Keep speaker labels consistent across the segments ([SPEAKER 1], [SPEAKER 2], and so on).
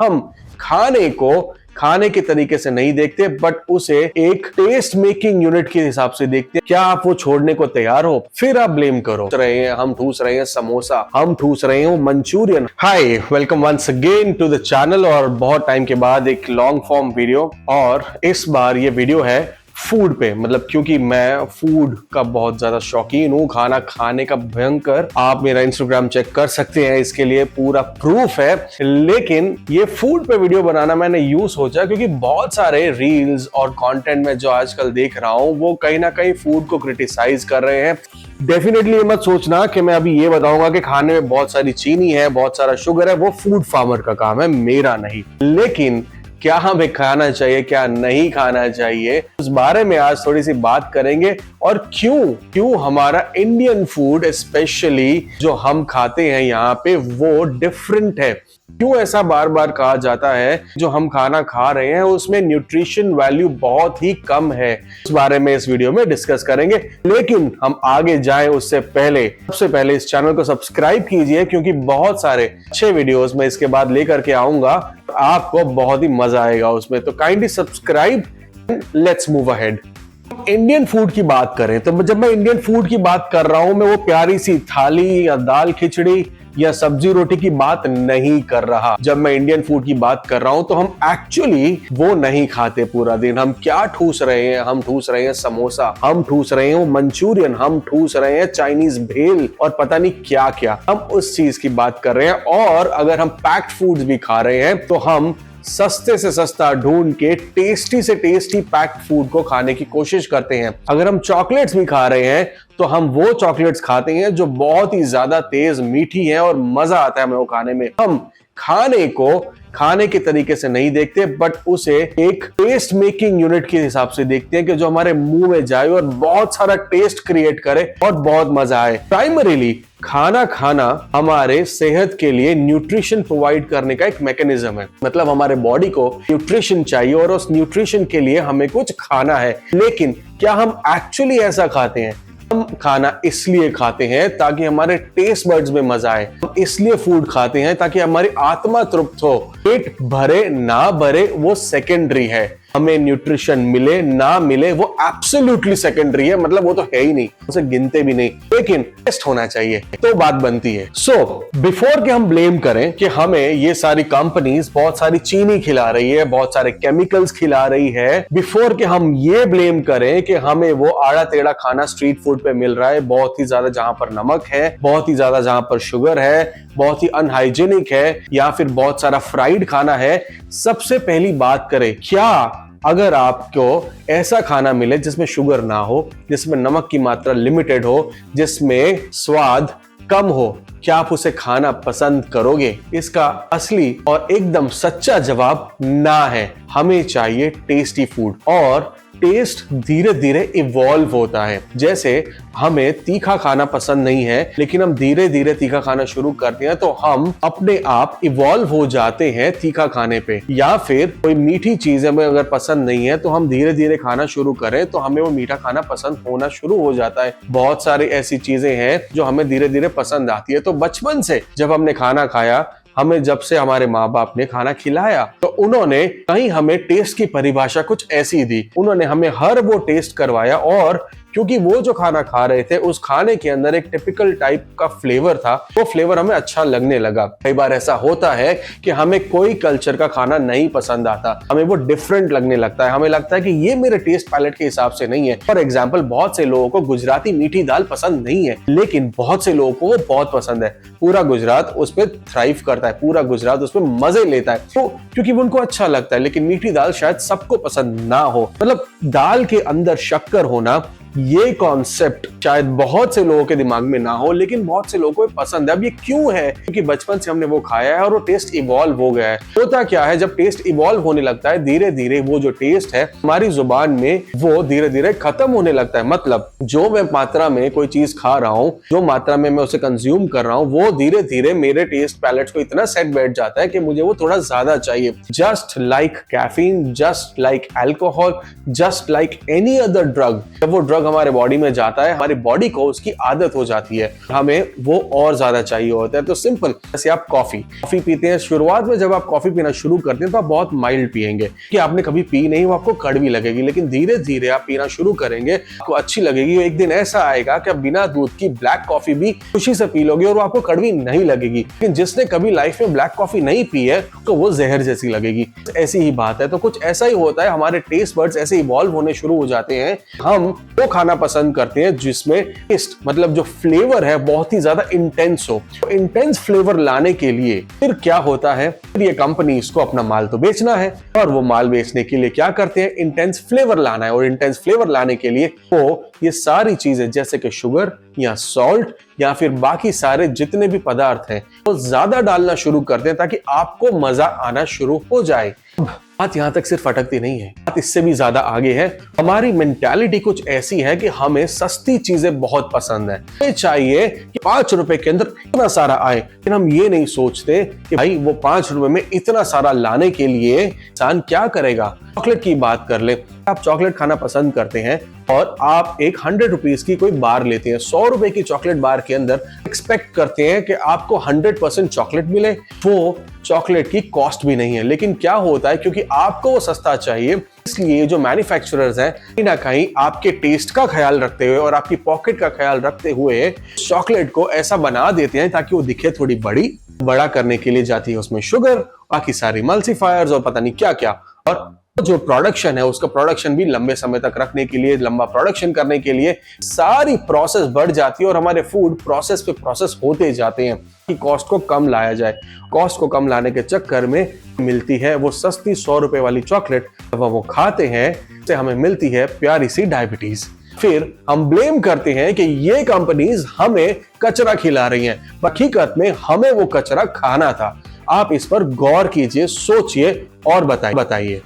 [SPEAKER 1] हम खाने को खाने के तरीके से नहीं देखते बट उसे एक टेस्ट मेकिंग यूनिट के हिसाब से देखते हैं। क्या आप वो छोड़ने को तैयार हो? फिर आप ब्लेम करो रहे हैं हम ठूस रहे हैं समोसा, हम ठूस रहे हैं Manchurian. Hi, welcome once again to the channel. और बहुत टाइम के बाद एक लॉन्ग फॉर्म वीडियो, और इस बार ये वीडियो है फूड पे। मतलब क्योंकि मैं फूड का बहुत ज्यादा शौकीन हूँ, खाना खाने का भयंकर। आप मेरा इंस्टाग्राम चेक कर सकते हैं, इसके लिए पूरा प्रूफ है। लेकिन ये फूड पे वीडियो बनाना मैंने यूं सोचा क्योंकि बहुत सारे रील्स और कंटेंट में जो आजकल देख रहा हूँ वो कहीं ना कहीं फूड को क्रिटिसाइज कर रहे हैं। डेफिनेटली ये मत सोचना कि मैं अभी ये बताऊंगा कि खाने में बहुत सारी चीनी है, बहुत सारा शुगर है, वो फूड फार्मर का काम है, मेरा नहीं। लेकिन क्या हमें खाना चाहिए, क्या नहीं खाना चाहिए, उस बारे में आज थोड़ी सी बात करेंगे। और क्यों हमारा इंडियन फूड स्पेशली जो हम खाते हैं यहाँ पे वो डिफरेंट है। क्यों ऐसा बार बार कहा जाता है जो हम खाना खा रहे हैं उसमें न्यूट्रिशन वैल्यू बहुत ही कम है। इस बारे में इस वीडियो में डिस्कस करेंगे। लेकिन हम आगे जाएं उससे पहले सबसे पहले इस चैनल को सब्सक्राइब कीजिए, क्योंकि बहुत सारे अच्छे वीडियोस में इसके बाद लेकर के आऊंगा, आपको बहुत ही मजा आएगा उसमें। तो kindly subscribe, let's move ahead. Indian food की बात करें तो जब मैं इंडियन फूड की बात कर रहा हूं, मैं वो प्यारी सी थाली या दाल खिचड़ी या सब्जी रोटी की बात नहीं कर रहा। जब मैं इंडियन फूड की बात कर रहा हूं तो हम एक्चुअली वो नहीं खाते पूरा दिन। हम क्या ठूस रहे हैं? हम ठूस रहे हैं समोसा, हम ठूस रहे हैं मंचूरियन, हम ठूस रहे हैं चाइनीज भेल और पता नहीं क्या क्या। हम उस चीज की बात कर रहे हैं। और अगर हम पैक्ड फूड्स भी खा रहे हैं तो हम सस्ते से सस्ता ढूंढ के टेस्टी से टेस्टी पैक्ड फूड को खाने की कोशिश करते हैं। अगर हम चॉकलेट्स भी खा रहे हैं तो हम वो चॉकलेट्स खाते हैं जो बहुत ही ज्यादा तेज मीठी है और मजा आता है हमें वो खाने में। हम खाने को खाने के तरीके से नहीं देखते बट उसे एक टेस्ट मेकिंग यूनिट के हिसाब से देखते हैं कि जो हमारे मुंह में जाए और बहुत सारा टेस्ट क्रिएट करे और बहुत मजा आए। प्राइमरीली खाना खाना हमारे सेहत के लिए न्यूट्रिशन प्रोवाइड करने का एक मैकेनिज्म है। मतलब हमारे बॉडी को न्यूट्रिशन चाहिए और उस न्यूट्रिशन के लिए हमें कुछ खाना है। लेकिन क्या हम एक्चुअली ऐसा खाते हैं? हम खाना इसलिए खाते हैं ताकि हमारे टेस्ट बड्स में मजा आए। हम इसलिए फूड खाते हैं ताकि हमारी आत्मा तृप्त हो। पेट भरे ना भरे वो सेकेंडरी है, हमें न्यूट्रिशन मिले ना मिले वो एब्सोल्युटली सेकेंडरी है। मतलब वो तो है ही नहीं, उसे गिनते भी नहीं। लेकिन टेस्ट होना चाहिए तो बात बनती है। सो बिफोर के हम ब्लेम करें कि हमें ये सारी कंपनीज बहुत सारी चीनी खिला रही है, बहुत सारे केमिकल्स खिला रही है, बिफोर के हम ये ब्लेम करें कि हमें वो आड़ा टेढ़ा खाना स्ट्रीट फूड पे मिल रहा है, बहुत ही ज्यादा जहां पर नमक है, बहुत ही ज्यादा जहां पर शुगर है, बहुत ही अनहाइजीनिक है, या फिर बहुत सारा फ्राइड खाना है। सबसे पहली बात करें, क्या अगर आपको ऐसा खाना मिले जिसमें शुगर ना हो, जिसमें नमक की मात्रा लिमिटेड हो, जिसमें स्वाद कम हो, क्या आप उसे खाना पसंद करोगे? इसका असली और एकदम सच्चा जवाब ना है। हमें चाहिए टेस्टी फूड, और टेस्ट धीरे धीरे इवॉल्व होता है। जैसे हमें तीखा खाना पसंद नहीं है, लेकिन हम धीरे धीरे तीखा खाना शुरू करते हैं तो हम अपने आप इवॉल्व हो जाते हैं तीखा खाने पे। या फिर कोई मीठी चीज हमें अगर पसंद नहीं है तो हम धीरे धीरे खाना शुरू करें तो हमें वो मीठा खाना पसंद होना शुरू हो जाता है। बहुत सारी ऐसी चीजें हैं जो हमें धीरे धीरे पसंद आती है। तो बचपन से जब हमने खाना खाया, हमें जब से हमारे माँ बाप ने खाना खिलाया, तो उन्होंने कहीं हमें टेस्ट की परिभाषा कुछ ऐसी दी। उन्होंने हमें हर वो टेस्ट करवाया, और क्योंकि वो जो खाना खा रहे थे उस खाने के अंदर एक टिपिकल टाइप का फ्लेवर था, वो फ्लेवर हमें अच्छा लगने लगा। कई बार ऐसा होता है कि हमें कोई कल्चर का खाना नहीं पसंद आता, हमें वो डिफरेंट लगने लगता है, हमें लगता है कि ये मेरे टेस्ट पैलेट के हिसाब से नहीं है। फॉर एग्जाम्पल, बहुत से लोगों को गुजराती मीठी दाल पसंद नहीं है, लेकिन बहुत से लोगों को वो बहुत पसंद है। पूरा गुजरात उस पर थ्राइव करता है, पूरा गुजरात उस पर मजे लेता है, तो क्योंकि उनको अच्छा लगता है। लेकिन मीठी दाल शायद सबको पसंद ना हो। मतलब दाल के अंदर शक्कर होना, ये कॉन्सेप्ट शायद बहुत से लोगों के दिमाग में ना हो, लेकिन बहुत से लोगों को पसंद है। अब ये क्यों है? क्योंकि बचपन से हमने वो खाया है और वो टेस्ट इवॉल्व हो गया है। होता क्या है, जब टेस्ट इवॉल्व होने लगता है, धीरे धीरे वो जो टेस्ट है हमारी जुबान में वो धीरे धीरे खत्म होने लगता है। मतलब जो मैं मात्रा में कोई चीज खा रहा हूँ, जो मात्रा में मैं उसे कंज्यूम कर रहा हूँ, वो धीरे धीरे मेरे टेस्ट पैलेट्स को इतना सेट बैठ जाता है कि मुझे वो थोड़ा ज्यादा चाहिए। Just like caffeine, just like alcohol, just like any other drug. जब वो ड्रग ड्रग हमारे बॉडी में जाता है, हमारी बॉडी को उसकी आदत हो जाती है, हमें वो और ज्यादा चाहिए होता है। तो सिंपल, जैसे आप कॉफी पीते हैं, शुरुआत में जब आप कॉफी पीना शुरू करते हैं तो आप बहुत माइल्ड पिएंगे कि आपने कभी पी नहीं, वो आपको कड़वी लगेगी, लेकिन धीरे धीरे आप पीना शुरू करेंगे, आपको अच्छी लगेगी। एक दिन ऐसा आएगा कि आप बिना दूध की ब्लैक कॉफी भी खुशी से पी लोगे और वो आपको कड़वी नहीं लगेगी। लेकिन जिसने कभी लाइफ में ब्लैक कॉफी नहीं पी है तो वो जहर जैसी लगेगी। ऐसी ही बात है। तो कुछ ऐसा ही होता है, हमारे टेस्ट बड्स ऐसे इवॉल्व होने शुरू हो जाते हैं। हम वो खाना पसंद करते हैं जिसमें टेस्ट, मतलब जो फ्लेवर है, बहुत ही ज्यादा इंटेंस हो। तो इंटेंस फ्लेवर लाने के लिए फिर क्या होता है, फिर ये कंपनीज को अपना माल तो बेचना है, और वो माल बेचने के लिए क्या करते हैं, इंटेंस फ्लेवर लाना है। और इंटेंस फ्लेवर लाने के लिए वो ये सारी चीजें जैसे कि शुगर या सॉल्ट या फिर बाकी सारे जितने भी पदार्थ हैं वो ज्यादा डालना शुरू करते हैं ताकि आपको मजा आना शुरू हो जाए। बात यहां तक सिर्फ अटकती नहीं है, बात इससे भी ज्यादा आगे है। हमारी मेंटालिटी कुछ ऐसी है कि हमें सस्ती चीजें बहुत पसंद है। हमें चाहिए कि 5 रुपए के अंदर इतना सारा आए, लेकिन हम ये नहीं सोचते कि भाई वो 5 रुपए में इतना सारा लाने के लिए इंसान क्या करेगा। चॉकलेट की बात कर ले, आप चॉकलेट खाना पसंद करते हैं और आप एक 100 रुपीज की कोई बार लेते हैं। 100 रुपए की चॉकलेट बार के अंदर एक्सपेक्ट करते हैं कि आपको 100% चॉकलेट मिले। वो चॉकलेट की कॉस्ट भी नहीं है, लेकिन क्या होता है, क्योंकि आपको वो सस्ता चाहिए, इसलिए जो मैन्युफैक्चरर्स हैं कहीं ना कहीं आपके टेस्ट का ख्याल रखते हुए और आपकी पॉकेट का ख्याल रखते हुए चॉकलेट को ऐसा बना देते हैं ताकि वो दिखे थोड़ी बड़ा करने के लिए जाती है उसमें शुगर, बाकी सारी एमल्सिफायर्स और पता नहीं क्या क्या। और जो प्रोडक्शन है उसका प्रोडक्शन भी लंबे समय तक रखने के लिए, लंबा प्रोडक्शन करने के लिए सारी प्रोसेस बढ़ जाती है और हमारे फूड प्रोसेस पे प्रोसेस होते जाते हैं कि कॉस्ट को कम लाया जाए। कॉस्ट को कम लाने के चक्कर में मिलती है वो सस्ती 100 रुपए वाली चॉकलेट। जब वो खाते हैं तो हमें मिलती है प्यारी सी डायबिटीज। फिर हम ब्लेम करते हैं कि ये कंपनीज हमें कचरा खिला रही हैं, हकीकत में हमें वो कचरा खाना था। आप इस पर गौर कीजिए, सोचिए और बताइए।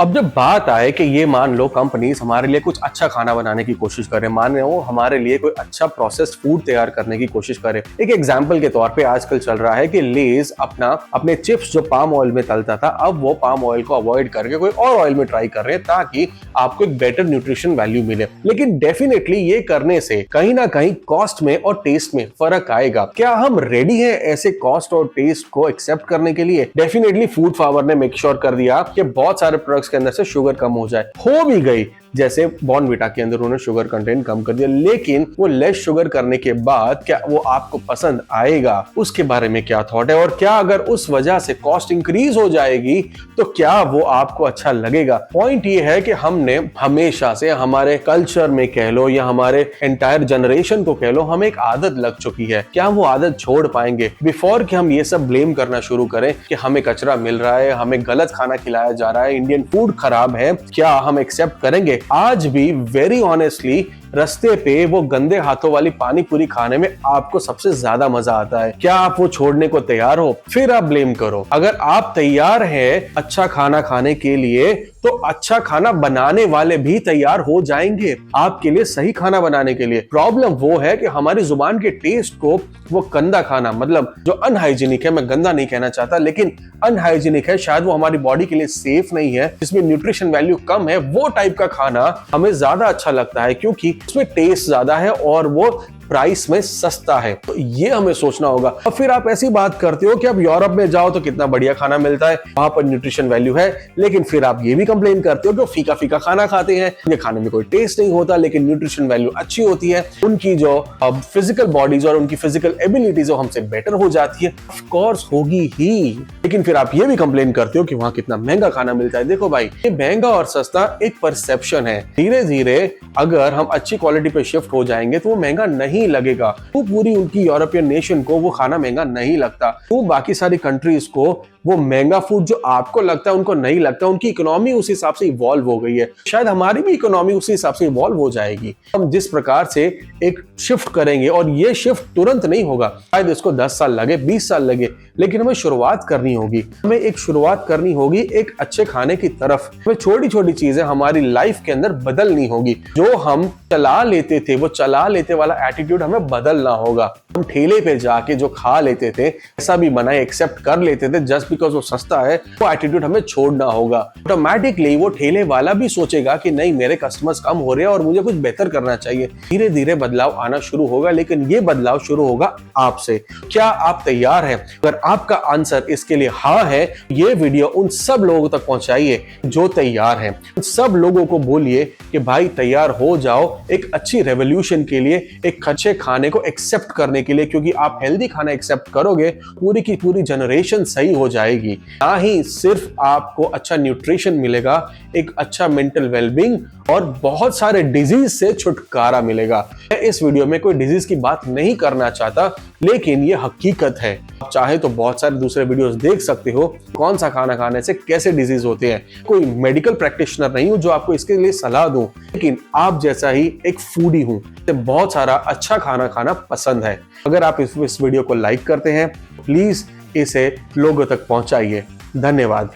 [SPEAKER 1] अब जब बात आए कि ये मान लो कंपनीज हमारे लिए कुछ अच्छा खाना बनाने की कोशिश करें, मान लो हमारे लिए कोई अच्छा प्रोसेस्ड फूड तैयार करने की कोशिश करें। एक एग्जांपल के तौर पे आजकल चल रहा है कि लेज अपने चिप्स जो पाम ऑयल में तलता था, अब वो पाम ऑयल को अवॉइड करके कोई और ऑयल में ट्राई कर रहे हैं ताकि आपको एक बेटर न्यूट्रिशन वैल्यू मिले। लेकिन डेफिनेटली ये करने से कहीं ना कहीं कॉस्ट में और टेस्ट में फर्क आएगा। क्या हम रेडी हैं ऐसे कॉस्ट और टेस्ट को एक्सेप्ट करने के लिए? डेफिनेटली फूड फावर ने मेक श्योर कर दिया कि बहुत सारे प्रोडक्ट्स के अंदर से शुगर कम हो जाए, हो भी गई। जैसे बॉर्नविटा के अंदर उन्होंने शुगर कंटेंट कम कर दिया, लेकिन वो लेस शुगर करने के बाद क्या वो आपको पसंद आएगा? उसके बारे में क्या थॉट है? और क्या अगर उस वजह से कॉस्ट इंक्रीज हो जाएगी तो क्या वो आपको अच्छा लगेगा? पॉइंट ये है कि हमने हमेशा से, हमारे कल्चर में कह लो या हमारे एंटायर जनरेशन को कह लो, हमें एक आदत लग चुकी है। क्या हम वो आदत छोड़ पाएंगे बिफोर कि हम ये सब ब्लेम करना शुरू करें कि हमें कचरा मिल रहा है, हमें गलत खाना खिलाया जा रहा है, इंडियन फूड खराब है? क्या हम एक्सेप्ट करेंगे? आज भी वेरी ऑनेस्टली रास्ते पे वो गंदे हाथों वाली पानी पूरी खाने में आपको सबसे ज्यादा मजा आता है। क्या आप वो छोड़ने को तैयार हो? फिर आप ब्लेम करो। अगर आप तैयार हैं अच्छा खाना खाने के लिए तो अच्छा खाना बनाने वाले भी तैयार हो जाएंगे आपके लिए सही खाना बनाने के लिए। प्रॉब्लम वो है कि हमारी जुबान के टेस्ट को वो गंदा खाना, मतलब जो अनहाइजीनिक है, मैं गंदा नहीं कहना चाहता लेकिन अनहाइजीनिक है, शायद वो हमारी बॉडी के लिए सेफ नहीं है, जिसमें न्यूट्रिशन वैल्यू कम है, वो टाइप का खाना हमें ज्यादा अच्छा लगता है क्योंकि उसमें टेस्ट ज्यादा है और वो प्राइस में सस्ता है। तो ये हमें सोचना होगा। और फिर आप ऐसी बात करते हो कि अब यूरोप में जाओ तो कितना बढ़िया खाना मिलता है, वहां पर न्यूट्रिशन वैल्यू है, लेकिन फिर आप ये भी कंप्लेन करते हो कि फीका फीका खाना खाते हैं, ये खाने में कोई टेस्ट नहीं होता लेकिन न्यूट्रिशन वैल्यू अच्छी होती है, उनकी जो फिजिकल बॉडीज और उनकी फिजिकल एबिलिटीज हमसे बेटर हो जाती है। ऑफ कोर्स होगी ही, लेकिन फिर आप ये भी कंप्लेन करते हो कि वहां कितना महंगा खाना मिलता है। देखो भाई, ये महंगा और सस्ता एक परसेप्शन है। धीरे धीरे अगर हम अच्छी क्वालिटी पे शिफ्ट हो जाएंगे तो वो महंगा नहीं लगेगा। तो पूरी उनकी यूरोपियन नेशन को वो खाना महंगा नहीं लगता, तो बाकी सारी कंट्रीज को वो महंगा फूड जो आपको लगता है उनको नहीं लगता। उनकी इकोनॉमी उस हिसाब से इवॉल्व हो गई है, शायद हमारी भी इकोनॉमी उसी हिसाब से इवॉल्व हो जाएगी। हम जिस प्रकार से एक शिफ्ट करेंगे, और ये शिफ्ट तुरंत नहीं होगा, शायद इसको 10 साल लगे, 20 साल लगे, लेकिन हमें शुरुआत करनी होगी। हमें एक शुरुआत करनी होगी एक अच्छे खाने की तरफ। हमें छोटी छोटी चीजें हमारी लाइफ के अंदर बदलनी होगी। जो हम चला लेते थे, वो चला लेते वाला एटीट्यूड हमें बदलना होगा। हम ठेले पे जाके जो खा लेते थे, ऐसा भी बनाए एक्सेप्ट कर लेते थे जस्ट बिकॉज वो सस्ता है वो एटीट्यूड हमें छोड़ना होगा। ऑटोमेटिकली वो ठेले वाला भी सोचेगा कि नहीं मेरे कस्टमर्स कम हो रहे हैं और मुझे कुछ बेहतर करना चाहिए। धीरे धीरे बदलाव आना शुरू होगा, लेकिन ये बदलाव शुरू होगा आपसे। क्या आप तैयार हैं? अगर आपका आंसर इसके लिए हाँ है, ये वीडियो उन सब लोगों तक पहुंचाइए जो तैयार हैं। उन सब लोगों को बोलिए कि भाई तैयार हो जाओ एक अच्छी रेवोल्यूशन के लिए, एक अच्छे खाने को एक्सेप्ट करने के लिए, क्योंकि आप हेल्दी खाना एक्सेप्ट करोगे पूरी की पूरी जनरेशन सही हो जाएगी। ना ही सिर्फ आपको अच्छा न्यूट्रिशन मिलेगा, एक अच्छा मेंटल वेलबींग और बहुत सारे डिजीज से छुटकारा मिलेगा। मैं इस वीडियो में कोई डिजीज की बात नहीं करना चाहता, लेकिन ये हकीकत है। आप चाहे तो बहुत सारे दूसरे वीडियोस देख सकते हो, कौन सा खाना खाने से कैसे डिजीज होते हैं। कोई मेडिकल प्रैक्टिशनर नहीं हूं जो आपको इसके लिए सलाह दूं, लेकिन आप जैसा ही एक फूडी हूं, बहुत सारा अच्छा खाना खाना पसंद है। अगर आप इस वीडियो को लाइक करते हैं, प्लीज इसे लोगों तक पहुंचाइए। धन्यवाद।